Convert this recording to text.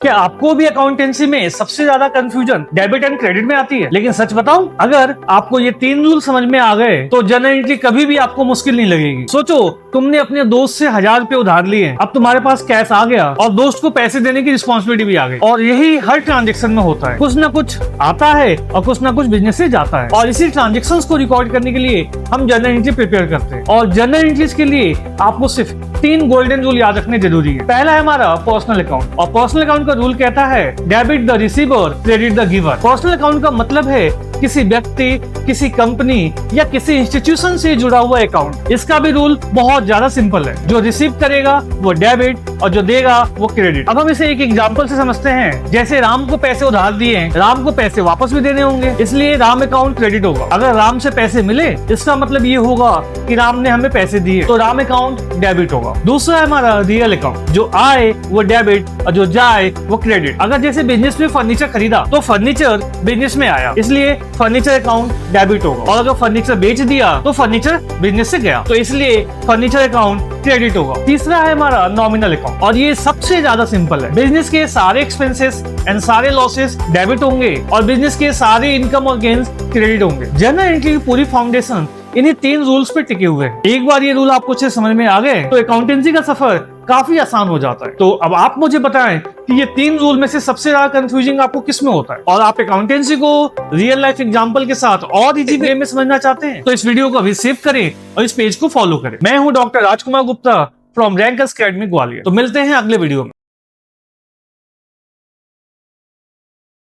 क्या आपको भी अकाउंटेंसी में सबसे ज्यादा कंफ्यूजन डेबिट एंड क्रेडिट में आती है? लेकिन सच बताऊं, अगर आपको ये 3 रूल समझ में आ गए तो जनरल एंट्री कभी भी आपको मुश्किल नहीं लगेगी। सोचो, तुमने अपने दोस्त से 1000 रुपए उधार लिए, अब तुम्हारे पास कैश आ गया और दोस्त को पैसे देने की रिस्पॉन्सिबिलिटी भी आ गई। और यही हर ट्रांजेक्शन में होता है, कुछ ना कुछ आता है और कुछ ना कुछ बिजनेस से जाता है, और इसी ट्रांजेक्शन को रिकॉर्ड करने के लिए हम जनरल एंट्री प्रिपेयर करते हैं। और जनरल एंट्रीज के लिए आपको सिर्फ 3 गोल्डन रूल याद रखने जरूरी है। पहला है हमारा पर्सनल अकाउंट, और पर्सनल अकाउंट का रूल कहता है debit the receiver, credit the giver. Personal account का मतलब है किसी व्यक्ति, किसी कंपनी या किसी इंस्टीट्यूशन से जुड़ा हुआ अकाउंट। इसका भी रूल बहुत ज्यादा सिंपल है, जो रिसीव करेगा वो डेबिट और जो देगा वो क्रेडिट। अब हम इसे एक एग्जांपल से समझते हैं। जैसे राम को पैसे उधार दिए, राम को पैसे वापस भी देने होंगे, इसलिए राम अकाउंट क्रेडिट होगा। अगर राम से पैसे मिले, इसका मतलब ये होगा कि राम ने हमें पैसे दिए, तो राम अकाउंट डेबिट होगा। दूसरा है हमारा रियल अकाउंट, जो आए वो डेबिट और जो जाए वो क्रेडिट। अगर जैसे बिजनेस में फर्नीचर खरीदा तो फर्नीचर बिजनेस में आया, इसलिए फर्नीचर अकाउंट डेबिट होगा। और अगर फर्नीचर बेच दिया तो फर्नीचर बिजनेस से गया, तो इसलिए फर्नीचर अकाउंट क्रेडिट होगा। तीसरा है हमारा नॉमिनल अकाउंट, और ये सबसे ज्यादा सिंपल है। बिजनेस के सारे एक्सपेंसेस एंड सारे लॉसेस डेबिट होंगे और बिजनेस के सारे इनकम और गेन्स क्रेडिट होंगे। जनरल एंट्री की पूरी फाउंडेशन इन्हीं 3 रूल्स पे टिके हुए हैं। एक बार ये रूल आपको अच्छे समझ में आ गए तो अकाउंटेंसी का सफर काफी आसान हो जाता है। तो अब आप मुझे बताएं कि ये 3 रूल में से सबसे ज्यादा कंफ्यूजिंग आपको किस में होता है, और आप अकाउंटेंसी को रियल लाइफ एग्जांपल के साथ और इजी वे में समझना चाहते हैं, तो इस वीडियो को अभी सेव करें और इस पेज को फॉलो करें। मैं हूं doctor Rajkumar Gupta from rankers academy Gwalior. तो मिलते हैं अगले वीडियो में।